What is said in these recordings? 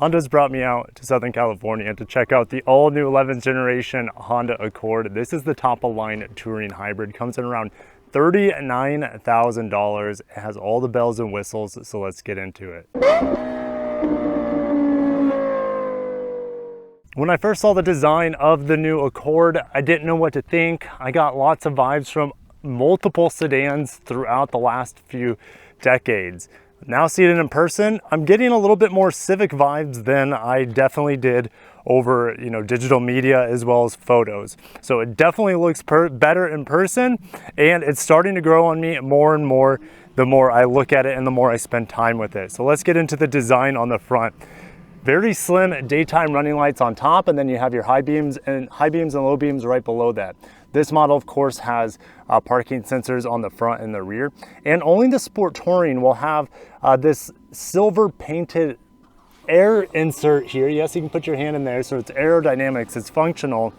Honda's brought me out to Southern California to check out the all-new 11th generation Honda Accord. This is the top-of-line touring hybrid. Comes in around $39,000. It has all the bells and whistles, so let's get into it. When I first saw the design of the new Accord, I didn't know what to think. I got lots of vibes from multiple sedans throughout the last few decades. Now seeing it in person, I'm getting a little bit more Civic vibes than I definitely did over, digital media as well as photos. So it definitely looks better in person, and it's starting to grow on me more and more the more I look at it and the more I spend time with it. So let's get into the design on the front. Very slim daytime running lights on top, and then you have your high beams and low beams right below that. This model, of course, has parking sensors on the front and the rear, and only the Sport Touring will have this silver painted air insert here. Yes, you can put your hand in there, so it's aerodynamics, it's functional,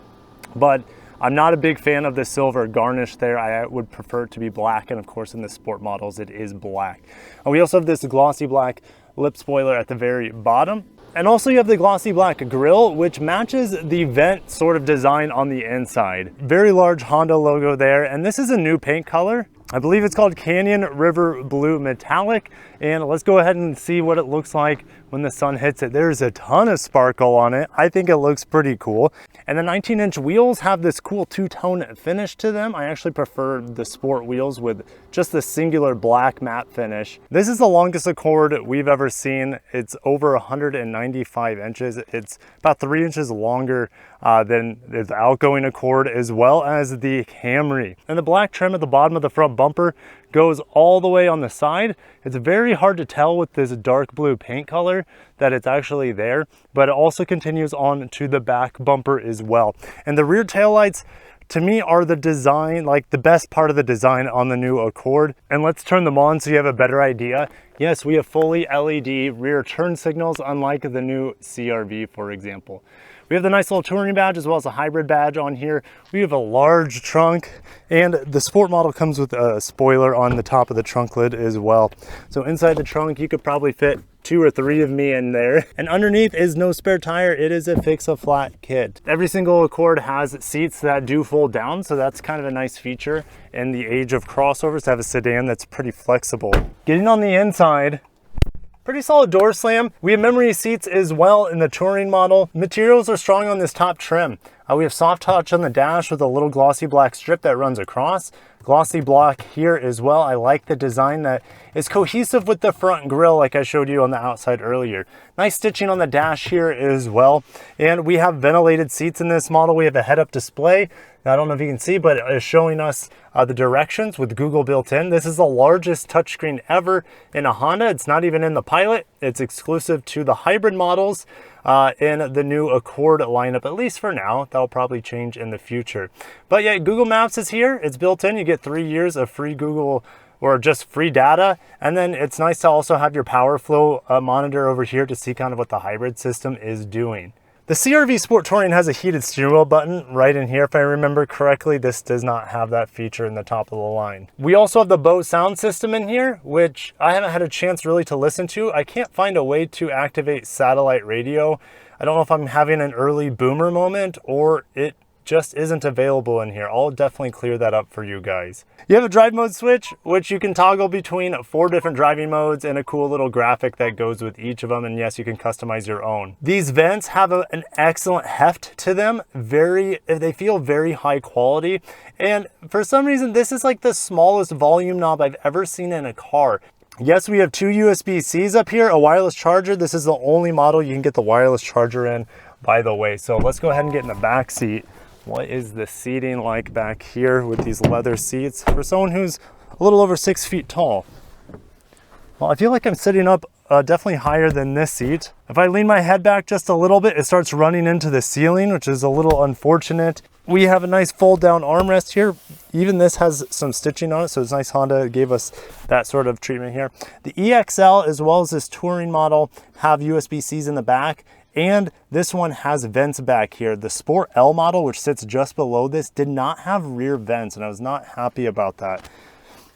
but I'm not a big fan of the silver garnish there. I would prefer it to be black, and of course in the Sport models it is black. And we also have this glossy black lip spoiler at the very bottom. And also you have the glossy black grille, which matches the vent sort of design on the inside. Very large Honda logo there, and this is a new paint color. I believe it's called Canyon River Blue Metallic, and let's go ahead and see what it looks like when the sun hits it. There's a ton of sparkle on it. I think it looks pretty cool. And the 19-inch wheels have this cool two-tone finish to them. I actually prefer the Sport wheels with just the singular black matte finish. This is the longest Accord we've ever seen. It's over 195 inches. It's about 3 inches longer than the outgoing Accord, as well as the Camry. And the black trim at the bottom of the front bumper goes all the way on the side. It's very hard to tell with this dark blue paint color that it's actually there, but it also continues on to the back bumper as well. And the rear taillights, to me, are the design, like the best part of the design on the new Accord. And let's turn them on so you have a better idea. Yes, we have fully LED rear turn signals, unlike the new CR-V, for example. We have the nice little touring badge as well as a hybrid badge on here. We have a large trunk, and the Sport model comes with a spoiler on the top of the trunk lid as well. So inside the trunk, you could probably fit 2 or 3 of me in there. And underneath is no spare tire. It is a fix-a-flat kit. Every single Accord has seats that do fold down, so that's kind of a nice feature in the age of crossovers to have a sedan that's pretty flexible. Getting on the inside, pretty solid door slam. We have memory seats as well in the touring model. Materials are strong on this top trim. We have soft touch on the dash with a little glossy black strip that runs across. Glossy block here as well. I like the design that is cohesive with the front grille like I showed you on the outside earlier. Nice stitching on the dash here as well. And we have ventilated seats in this model. We have a head-up display. Now, I don't know if you can see, but it is showing us the directions with Google built in. This is the largest touchscreen ever in a Honda. It's not even in the Pilot. It's exclusive to the hybrid models in the new Accord lineup, at least for now. That'll probably change in the future. But yeah, Google Maps is here. It's built in. You get 3 years of free Google or just free data. And then it's nice to also have your power flow monitor over here to see kind of what the hybrid system is doing. The CR-V Sport Touring has a heated steering wheel button right in here. If I remember correctly, this does not have that feature in the top of the line. We also have the Bose sound system in here, which I haven't had a chance really to listen to. I can't find a way to activate satellite radio. I don't know if I'm having an early boomer moment or it just isn't available in here. I'll definitely clear that up for you guys. You have a drive mode switch, which you can toggle between 4 different driving modes and a cool little graphic that goes with each of them. And yes, you can customize your own. These vents have an excellent heft to them. They feel very high quality. And for some reason, this is like the smallest volume knob I've ever seen in a car. Yes, we have 2 USB-Cs up here, a wireless charger. This is the only model you can get the wireless charger in, by the way. So let's go ahead and get in the back seat. What is the seating like back here with these leather seats for someone who's a little over 6 feet tall? Well, I feel like I'm sitting up definitely higher than this seat. If I lean my head back just a little bit, it starts running into the ceiling, which is a little unfortunate. We have a nice fold down armrest here. Even this has some stitching on it, so it's nice Honda gave us that sort of treatment here. The EXL, as well as this touring model, have USB-Cs in the back. And this one has vents back here. The Sport L model, which sits just below this, did not have rear vents, and I was not happy about that.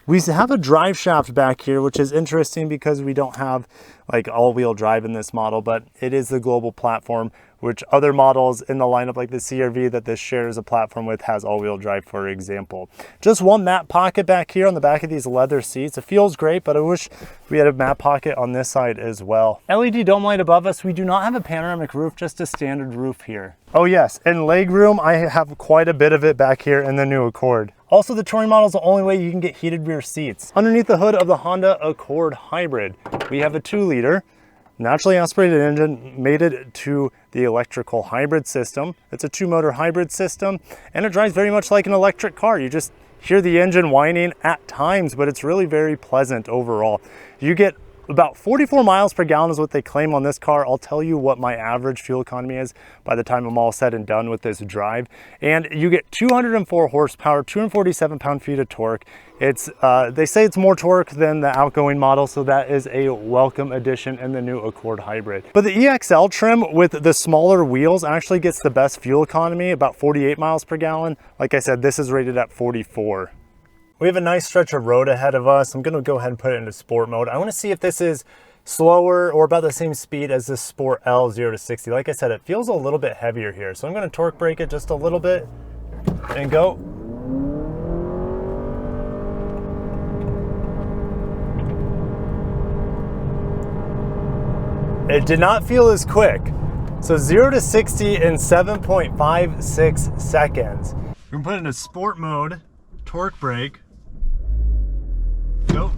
We have a drive shaft back here, which is interesting because we don't have like all-wheel drive in this model, but it is the global platform, which other models in the lineup like the CR-V that this shares a platform with has all-wheel drive, for example. Just one map pocket back here on the back of these leather seats. It feels great, but I wish we had a map pocket on this side as well. LED dome light above us. We do not have a panoramic roof, just a standard roof here. Oh yes, and leg room, I have quite a bit of it back here in the new Accord. Also, the touring model is the only way you can get heated rear seats. Underneath the hood of the Honda Accord Hybrid, we have a 2-liter naturally aspirated engine mated to the electrical hybrid system. It's a 2-motor hybrid system, and it drives very much like an electric car. You just hear the engine whining at times, but it's really very pleasant overall. You get about 44 miles per gallon is what they claim on this car. I'll tell you what my average fuel economy is by the time I'm all said and done with this drive. And you get 204 horsepower, 247 pound-feet of torque. It's they say it's more torque than the outgoing model, so that is a welcome addition in the new Accord Hybrid. But the EXL trim with the smaller wheels actually gets the best fuel economy, about 48 miles per gallon. Like I said, this is rated at 44. We have a nice stretch of road ahead of us. I'm gonna go ahead and put it into sport mode. I wanna see if this is slower or about the same speed as the Sport L 0 to 60. Like I said, it feels a little bit heavier here. So I'm gonna torque brake it just a little bit and go. It did not feel as quick. So 0 to 60 in 7.56 seconds. We're gonna put it into sport mode, torque brake. Go.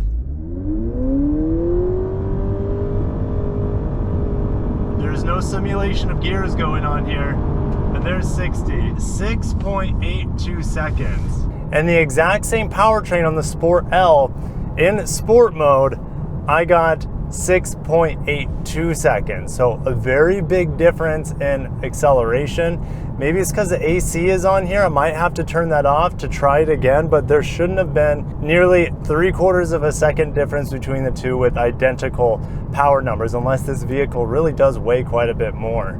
There's no simulation of gears going on here. And there's 60. 6.82 seconds. And the exact same powertrain on the Sport L in sport mode, I got 6.82 seconds. So a very big difference in acceleration. Maybe it's because the AC is on here. I might have to turn that off to try it again, but there shouldn't have been nearly 3/4 of a second difference between the two with identical power numbers, unless this vehicle really does weigh quite a bit more.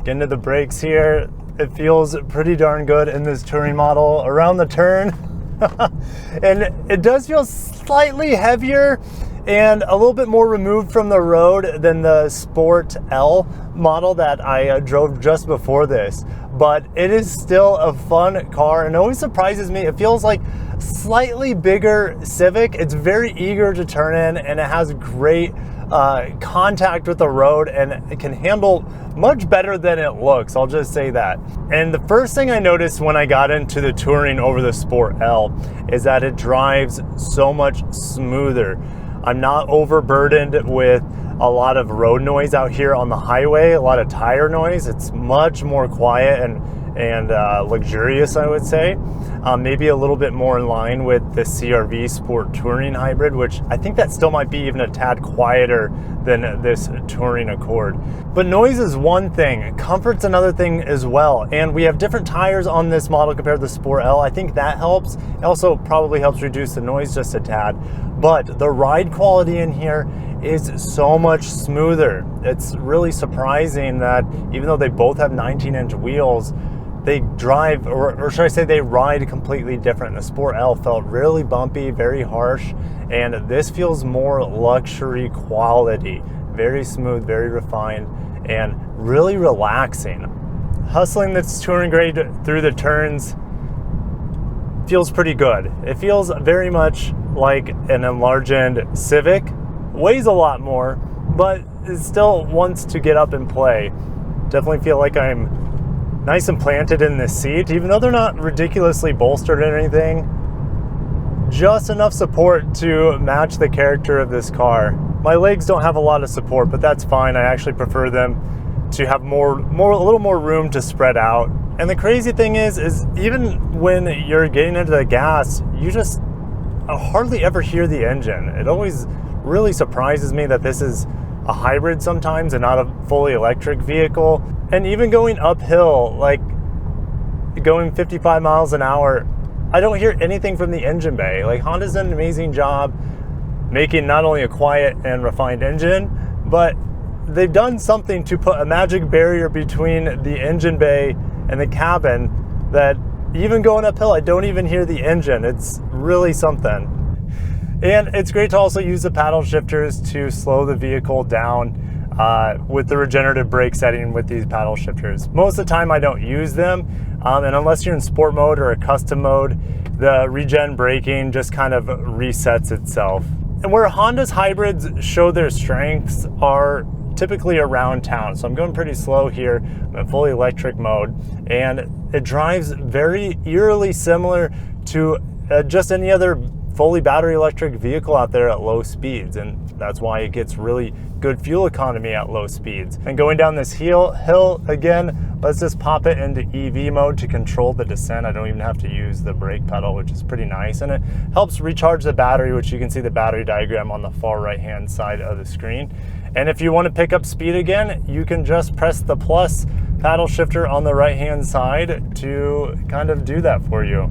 Get into the brakes here. It feels pretty darn good in this touring model around the turn. And it does feel slightly heavier and a little bit more removed from the road than the Sport L model that I drove just before this. But it is still a fun car, and it always surprises me. It feels like slightly bigger Civic. It's very eager to turn in, and it has great contact with the road, and it can handle much better than it looks, I'll just say that. And the first thing I noticed when I got into the touring over the Sport L is that it drives so much smoother. I'm not overburdened with a lot of road noise out here on the highway, a lot of tire noise. It's much more quiet and luxurious, I would say. Maybe a little bit more in line with the CR-V Sport Touring Hybrid, which I think that still might be even a tad quieter than this Touring Accord. But noise is one thing, comfort's another thing as well. And we have different tires on this model compared to the Sport L. I think that helps. It also probably helps reduce the noise just a tad. But the ride quality in here is so much smoother. It's really surprising that even though they both have 19-inch wheels, they drive, or should I say they ride completely different. The Sport L felt really bumpy, very harsh, and this feels more luxury quality. Very smooth, very refined, and really relaxing. Hustling this touring grade through the turns feels pretty good. It feels very much like an enlarged Civic. Weighs a lot more, but it still wants to get up and play. Definitely feel like I'm nice and planted in this seat, even though they're not ridiculously bolstered or anything. Just enough support to match the character of this car. My legs don't have a lot of support, but that's fine. I actually prefer them to have a little more room to spread out. And the crazy thing is even when you're getting into the gas, you just hardly ever hear the engine. It always really surprises me that this is a hybrid sometimes and not a fully electric vehicle. And even going uphill, like going 55 miles an hour, I don't hear anything from the engine bay. Like, Honda's done an amazing job making not only a quiet and refined engine, but they've done something to put a magic barrier between the engine bay and the cabin that even going uphill, I don't even hear the engine. It's really something. And it's great to also use the paddle shifters to slow the vehicle down with the regenerative brake setting with these paddle shifters. Most of the time I don't use them, and unless you're in sport mode or a custom mode, the regen braking just kind of resets itself. And where Honda's hybrids show their strengths are typically around town. So I'm going pretty slow here. I'm in fully electric mode, and it drives very eerily similar to just any other fully battery electric vehicle out there at low speeds, and that's why it gets really good fuel economy at low speeds. And going down this hill again, let's just pop it into EV mode to control the descent. I don't even have to use the brake pedal, which is pretty nice, and it helps recharge the battery, which you can see the battery diagram on the far right hand side of the screen. And if you want to pick up speed again, you can just press the plus paddle shifter on the right hand side to kind of do that for you.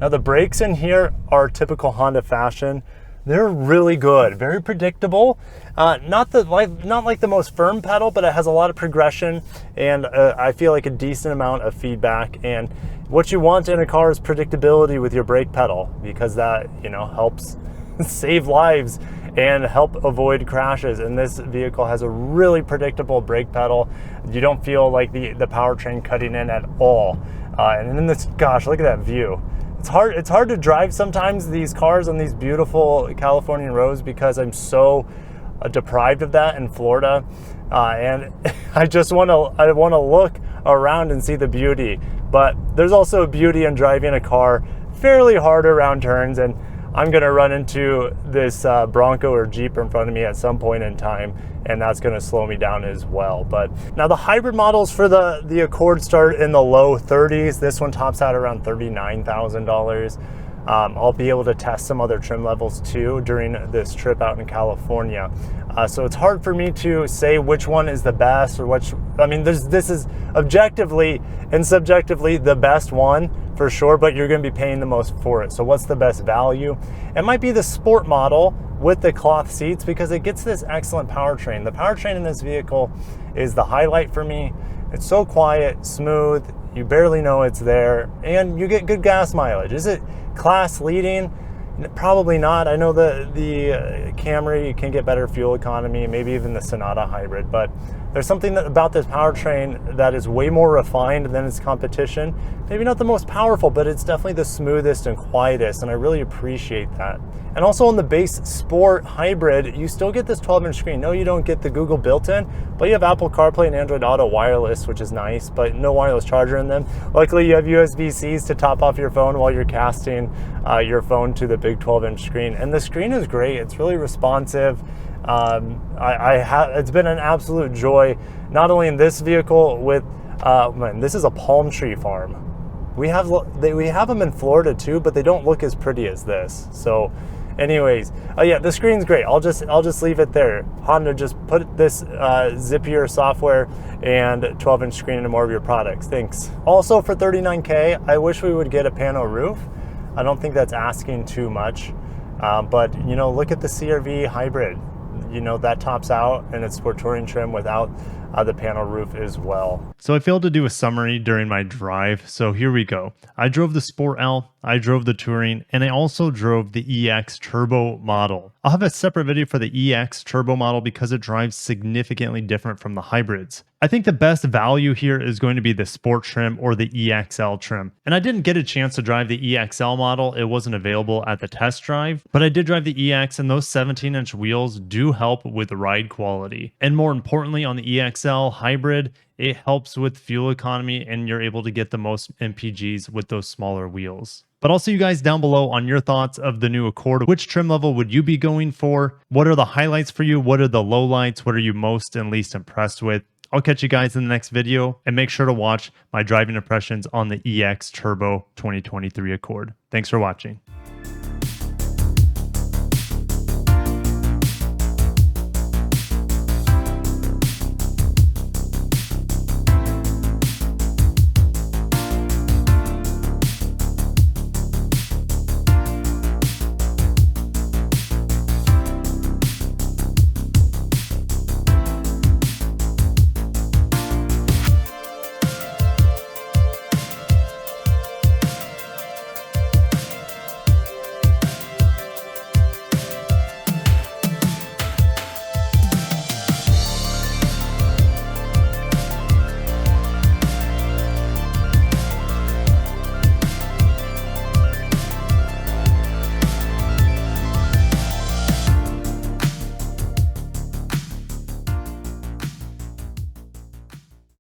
Now the brakes in here are typical Honda fashion. They're really good, very predictable. Not like the most firm pedal, but it has a lot of progression, and I feel like a decent amount of feedback. And what you want in a car is predictability with your brake pedal, because that, you know, helps save lives and help avoid crashes. And this vehicle has a really predictable brake pedal. You don't feel like the powertrain cutting in at all. And then this, gosh, look at that view. It's hard to drive sometimes these cars on these beautiful Californian roads because I'm so deprived of that in Florida, and I want to look around and see the beauty. But there's also a beauty in driving a car fairly hard around turns, and I'm gonna run into this Bronco or Jeep in front of me at some point in time, and that's gonna slow me down as well. But now the hybrid models for the Accord start in the low 30s. This one tops out around $39,000. I'll be able to test some other trim levels too during this trip out in California. So it's hard for me to say which one is the best, or which, I mean, this is objectively and subjectively the best one for sure, but you're gonna be paying the most for it. So what's the best value? It might be the sport model with the cloth seats, because it gets this excellent powertrain. The powertrain in this vehicle is the highlight for me. It's so quiet, smooth, you barely know it's there, and you get good gas mileage. Is it class leading? Probably not. I know the Camry can get better fuel economy, maybe even the Sonata hybrid, but there's something about this powertrain that is way more refined than its competition. Maybe not the most powerful, but it's definitely the smoothest and quietest, and I really appreciate that. And also on the base Sport hybrid, you still get this 12-inch screen. No, you don't get the Google built-in, but you have Apple CarPlay and Android Auto wireless, which is nice, but no wireless charger in them. Luckily, you have USB-Cs to top off your phone while you're casting your phone to the big 12-inch screen. And the screen is great. It's really responsive. It's been an absolute joy, not only in this vehicle with, man, this is a palm tree farm. We have them in Florida too, but they don't look as pretty as this. So anyways, yeah, the screen's great. I'll just leave it there. Honda, just put this zippier software and 12-inch screen into more of your products. Thanks. Also for $39K, I wish we would get a pano roof. I don't think that's asking too much, but you know, look at the CR-V hybrid. You know, that tops out, and it's Sport Touring trim without the panel roof as well. So I failed to do a summary during my drive, so here we go. I drove the Sport L, I drove the Touring, and I also drove the EX Turbo model. I'll have a separate video for the EX Turbo model because it drives significantly different from the hybrids. I think the best value here is going to be the Sport trim or the EXL trim. And I didn't get a chance to drive the EXL model. It wasn't available at the test drive, but I did drive the EX, and those 17-inch wheels do help with ride quality. And more importantly, on the EXL hybrid, it helps with fuel economy, and you're able to get the most MPGs with those smaller wheels. But I'll see you guys down below on your thoughts of the new Accord. Which trim level would you be going for? What are the highlights for you? What are the lowlights? What are you most and least impressed with? I'll catch you guys in the next video, and make sure to watch my driving impressions on the EX Turbo 2023 Accord. Thanks for watching.